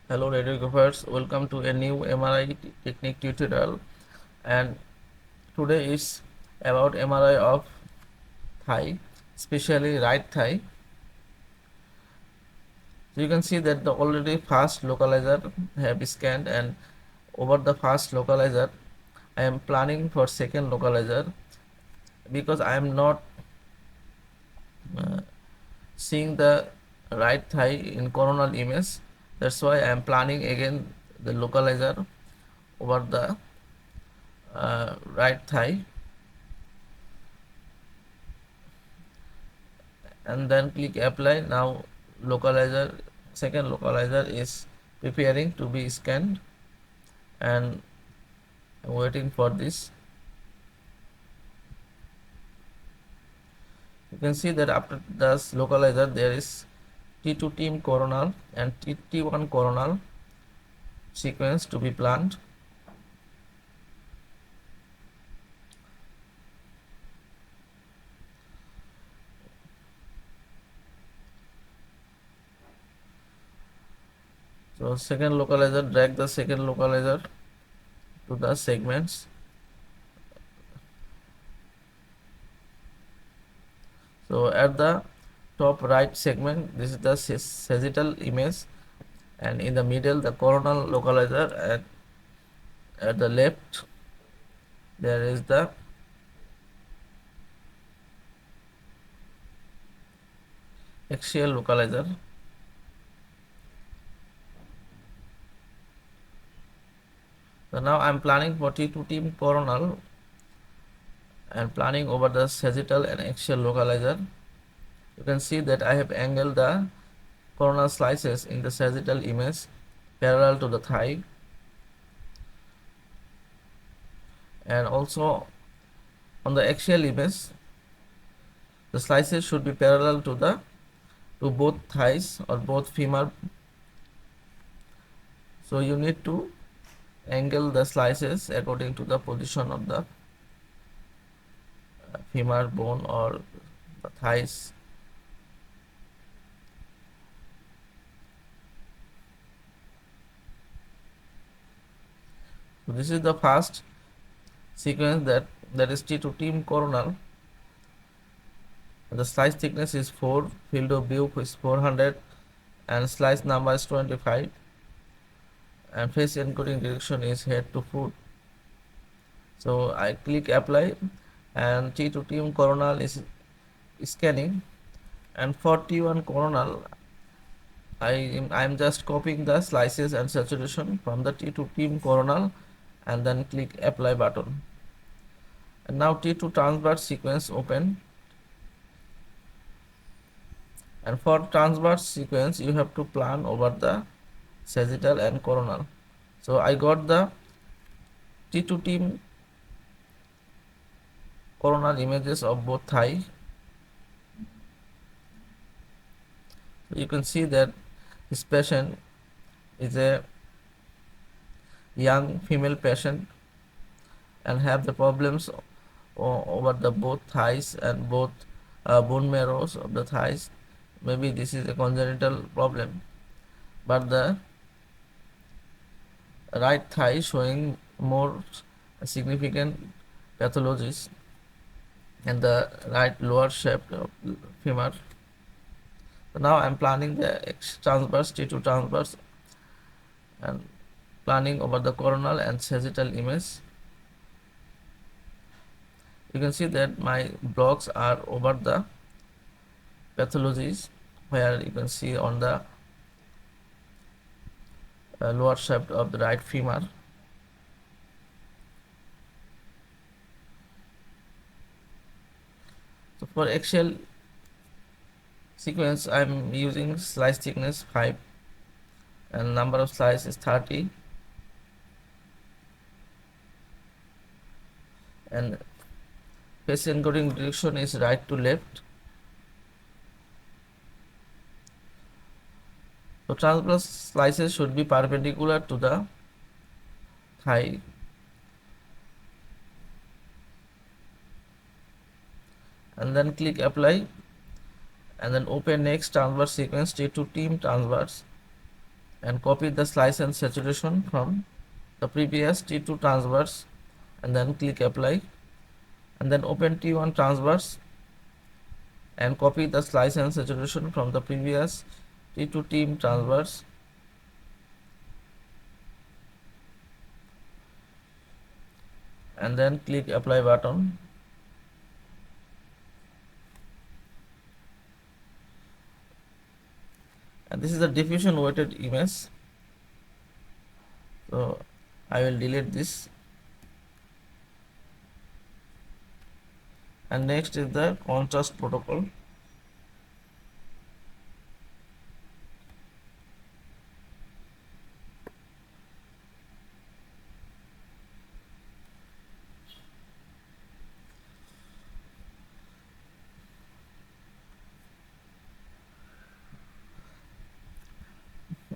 Hello radiographers, welcome to a new MRI technique tutorial, and today is about MRI of thigh, especially right thigh. So you can see that the already first localizer have scanned, and over the first localizer I am planning for second localizer because I am not uh, seeing the right thigh in coronal image. That's why I am planning again the localizer over the right thigh, and then click apply. Now localizer, second localizer is preparing to be scanned, and waiting for this. You can see that after this localizer there is T2 team coronal and T1 coronal sequence to be planned. So second localizer, drag the second localizer to the segments. So at the top right segment, this is the sagittal image, and in the middle the coronal localizer, and at the left there is the axial localizer. So now I am planning for T2 team coronal and planning over the sagittal and axial localizer. You can see that I have angled the coronal slices in the sagittal image parallel to the thigh, and also on the axial image the slices should be parallel to both thighs or both femur. So you need to angle the slices according to the position of the femur bone or the thighs. So this is the first sequence that is T2 team coronal. The slice thickness is 4, field of view is 400, and slice number is 25, and face encoding direction is head to foot. So I click apply, and T2 team coronal is scanning, and for T1 coronal I'm just copying the slices and saturation from the T2 team coronal, and then click apply button. And now T2 transverse sequence open, and for transverse sequence you have to plan over the sagittal and coronal. So I got the T2 team coronal images of both thigh. You can see that this patient is a young female patient and have the problems over the both thighs and both bone marrows of the thighs. Maybe this is a congenital problem, but the right thigh showing more significant pathologies, and the right lower shaft of femur. So now I'm planning the X transverse, T2 transverse, and planning over the coronal and sagittal image. You can see that my blocks are over the pathologies, where you can see on the lower shaft of the right femur. So for axial sequence I'm using slice thickness 5 and number of slices is 30, and face encoding direction is right to left. So transverse slices should be perpendicular to the thigh, and then click apply, and then open next transverse sequence T2 team transverse, and copy the slice and saturation from the previous T2 transverse and then click apply, and then open T1 transverse and copy the slice and saturation from the previous T2 team transverse, and then click apply button. And this is a diffusion weighted image, so I will delete this. And next is the contrast protocol.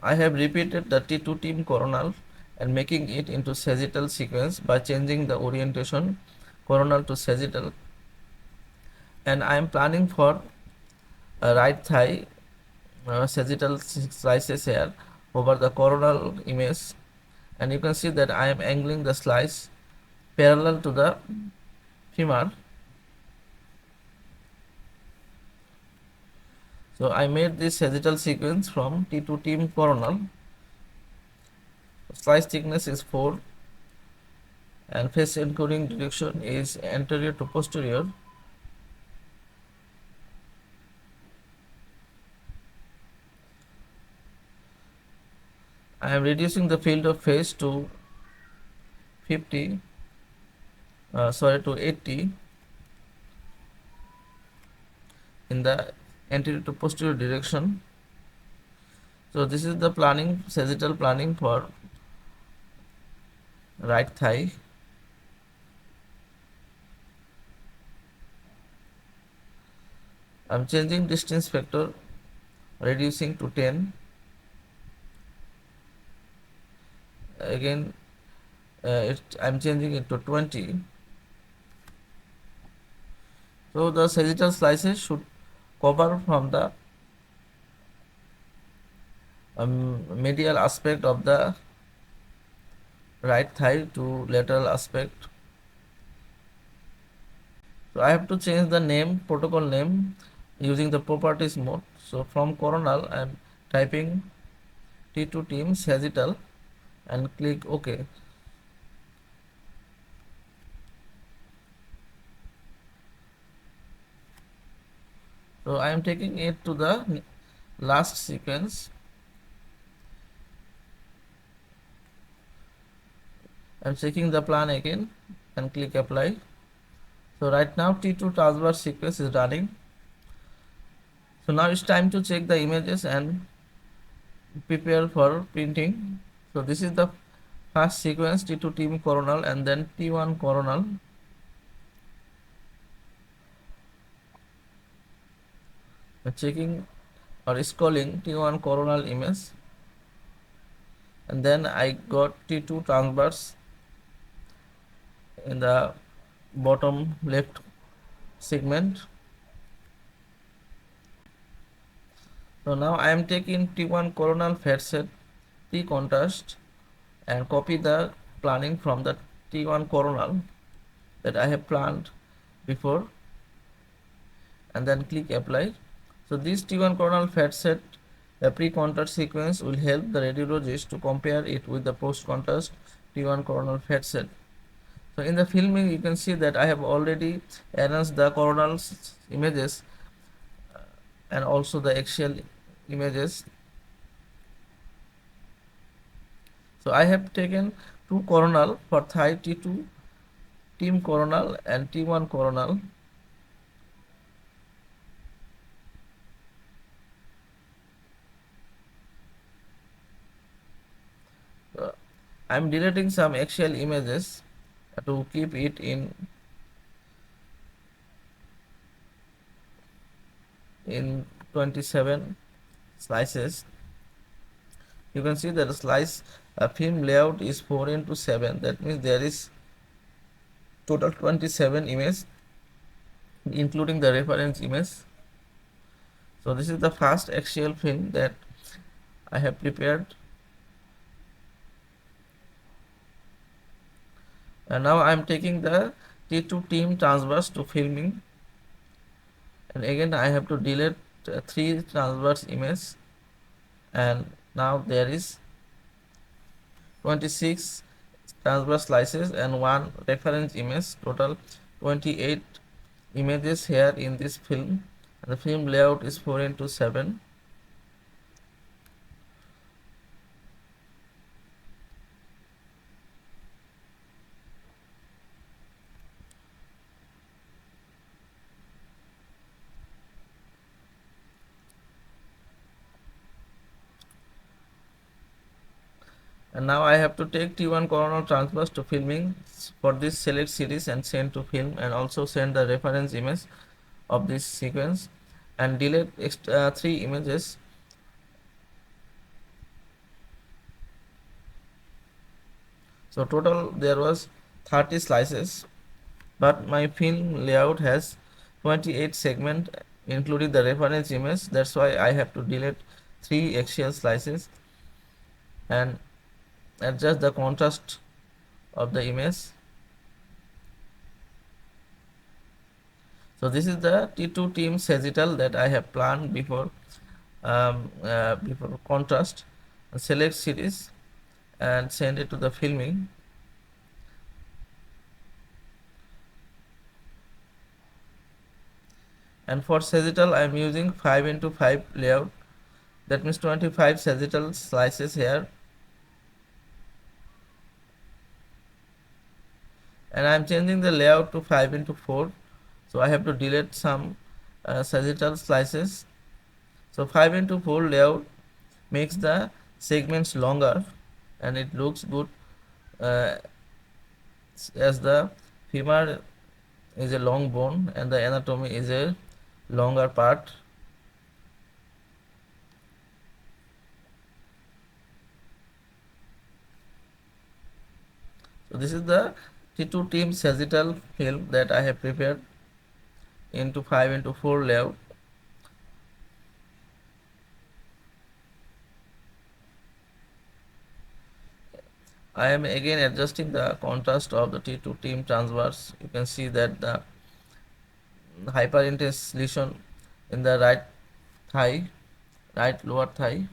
I have repeated the T2 team coronal and making it into sagittal sequence by changing the orientation coronal to sagittal, and I am planning for a right thigh sagittal slices here over the coronal image, and you can see that I am angling the slice parallel to the femur. So I made this sagittal sequence from T2 team coronal. Slice thickness is 4 and face encoding direction is anterior to posterior. I am reducing the field of face to 80 in the anterior to posterior direction. So this is the planning, sagittal planning for right thigh. I am changing distance factor, reducing to 10. Again I'm changing it to 20. So the sagittal slices should cover from the medial aspect of the right thigh to lateral aspect. So I have to change the name, protocol name, using the properties mode. So from coronal I am typing T2 team sagittal and click OK. So I am taking it to the last sequence. I am checking the plan again and click apply. So right now T2 transverse sequence is running. So now it's time to check the images and prepare for printing. So this is the first sequence, T2 team coronal and then T1 coronal. Checking or scrolling T1 coronal image, and then I got T2 transverse in the bottom left segment. So now I am taking T1 coronal fat set T contrast and copy the planning from the T1 coronal that I have planned before, and then click apply. So this T1 coronal fat set pre-contrast sequence will help the radiologist to compare it with the post-contrast T1 coronal fat set. So in the filming you can see that I have already enhanced the coronal images and also the axial images. So I have taken two coronal for thigh T2 team coronal and T1 coronal. I am deleting some axial images to keep it in 27 slices. You can see that the slice film layout is 4:7. That means there is total 27 images including the reference image. So this is the first axial film that I have prepared And now I'm taking the T2 team transverse to filming, and again I have to delete 3 transverse images, and now there is 26 transverse slices and 1 reference image, total 28 images here in this film, and the film layout is 4:7. And now I have to take T1 coronal transverse to filming for this select series and send to film, and also send the reference image of this sequence and delete 3 images. So total there was 30 slices, but my film layout has 28 segment including the reference image. That's why I have to delete 3 axial slices and adjust the contrast of the image. So this is the T2 team sagittal that I have planned before contrast. Select series and send it to the filming. And for sagittal I am using 5:5 layout, that means 25 sagittal slices here, and I am changing the layout to 5:4, so I have to delete some sagittal slices. So 5:4 layout makes the segments longer and it looks good, uh, as the femur is a long bone and the anatomy is a longer part. So this is the T2 team sagittal film that I have prepared into 5:4 layout. I am again adjusting the contrast of the T2 team transverse. You can see that the hyperintense lesion in the right thigh, right lower thigh.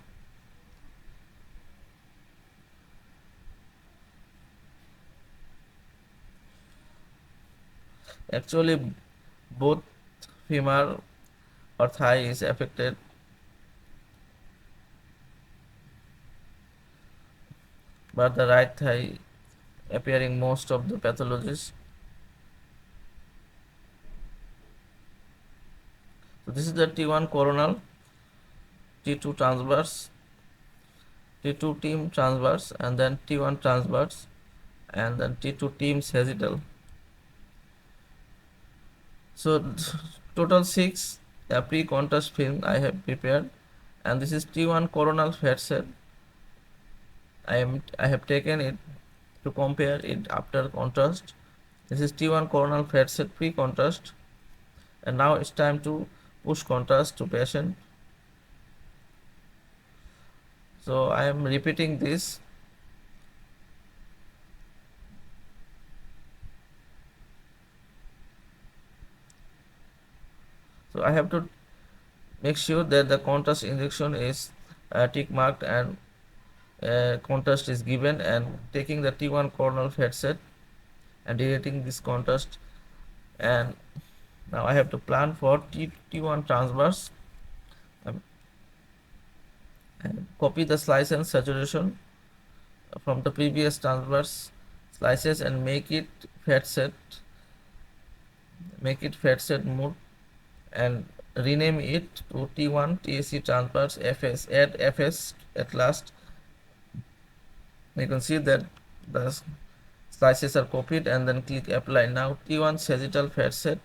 Actually, both femur or thigh is affected, but the right thigh appearing most of the pathologies. So this is the T1 coronal, T2 transverse, T2 team transverse, and then T1 transverse, and then T2 team sagittal. So total 6 pre-contrast film I have prepared, and this is T1 coronal fat cell. I have taken it to compare it after contrast. This is T1 coronal fat cell pre-contrast, and now it's time to push contrast to patient. So I am repeating this. So I have to make sure that the contrast injection is tick marked and contrast is given, and taking the T1 coronal fat set and deleting this contrast. And now I have to plan for T1 transverse, and copy the slice and saturation from the previous transverse slices and make it fat set mode, and rename it to T1 TSC transverse FS. Add FS at last. You can see that the slices are copied, and then click apply. Now T1 sagittal fat set,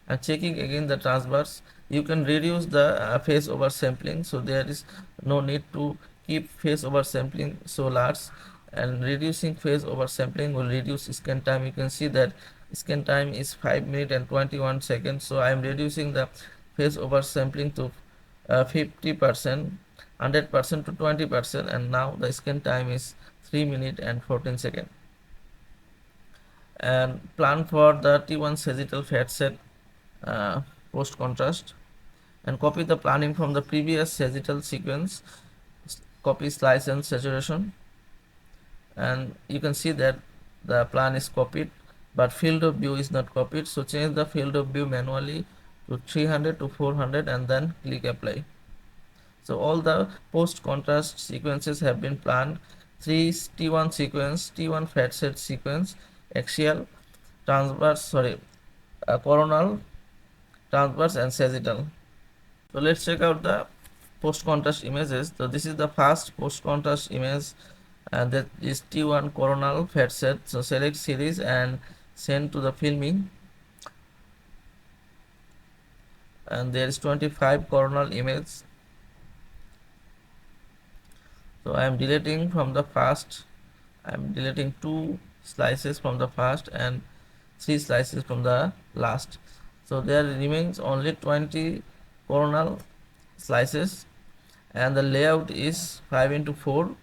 and checking again the transverse. You can reduce the phase over sampling, so there is no need to keep phase over sampling so large, and reducing phase over sampling will reduce scan time. You can see that scan time is 5 minutes and 21 seconds, so I am reducing the phase over sampling to 50%, 100% to 20%, and now the scan time is 3 minutes and 14 seconds. and plan for the T1 sagittal fat set post contrast, and copy the planning from the previous sagittal sequence, copy slice and saturation, and you can see that the plan is copied but field of view is not copied. So change the field of view manually to 300 to 400 and then click apply. So all the post contrast sequences have been planned: 3 T1 sequence, T1 fat set sequence, axial, transverse, coronal, transverse and sagittal. So let's check out the post contrast images. So this is the first post contrast image, and that is T1 coronal fat set. So select series and send to the filming, and there is 25 coronal image. So I am deleting from the first, I am deleting 2 slices from the first and 3 slices from the last. So there remains only 20 coronal slices, and the layout is 5 into 4.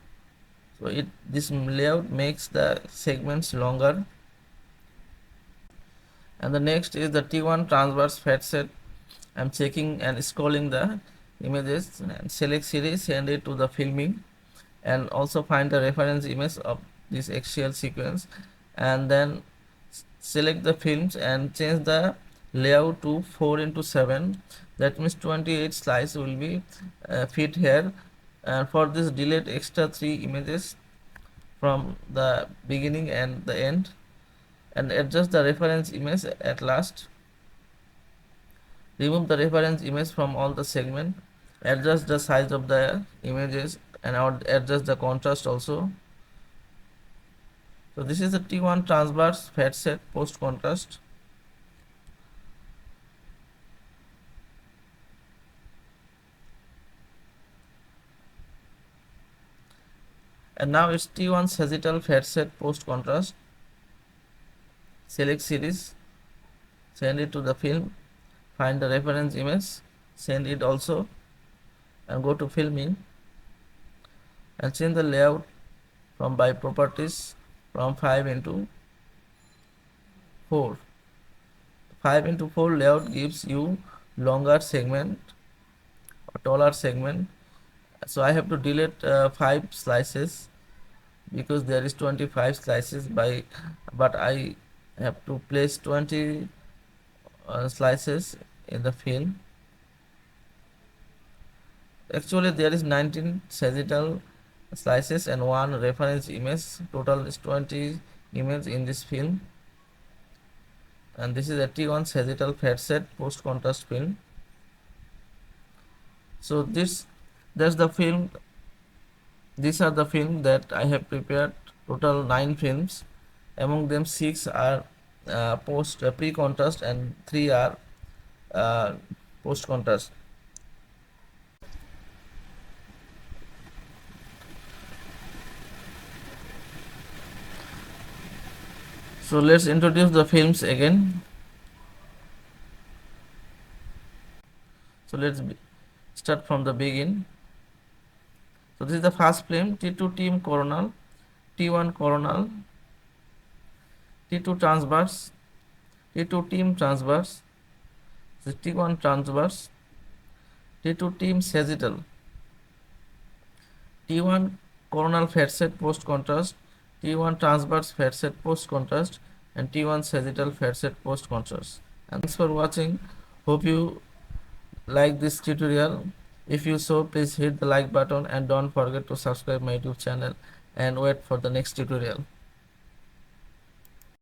So this layout makes the segments longer. And the next is the T1 transverse fat set. I'm checking and scrolling the images and select series, send it to the filming, and also find the reference image of this axial sequence, and then select the films and change the layout to 4 into 7. That means 28 slices will be fit here, and for this delete extra 3 images from the beginning and the end, and adjust the reference image at last. Remove the reference image from all the segment, adjust the size of the images, and adjust the contrast also. So this is the T1 transverse fat set post contrast. And now it's T1 sagittal fat set post contrast. Select series, send it to the film, find the reference image, send it also, and go to filming and change the layout from by properties from 5 into 4. 5 into 4 layout gives you longer segment or taller segment. So I have to delete 5 slices because there is 25 slices but I have to place 20 slices in the film. Actually there is 19 sagittal slices and 1 reference image. Total is 20 images in this film, and this is a T1 sagittal fat set post contrast film. So that's the film. These are the film that I have prepared. Total 9 films. Among them 6 are pre-contrast and 3 are post-contrast. So let's introduce the films again. So let's start from the beginning. So this is the first film, T2 team coronal, T1 coronal, T2 transverse, T2 team transverse, T1 transverse, T2 team sagittal, T1 coronal fat set post contrast, T1 transverse fat set post contrast, and T1 sagittal fat set post contrast. And thanks for watching. Hope you like this tutorial. If you so, please hit the like button and don't forget to subscribe my YouTube channel and wait for the next tutorial.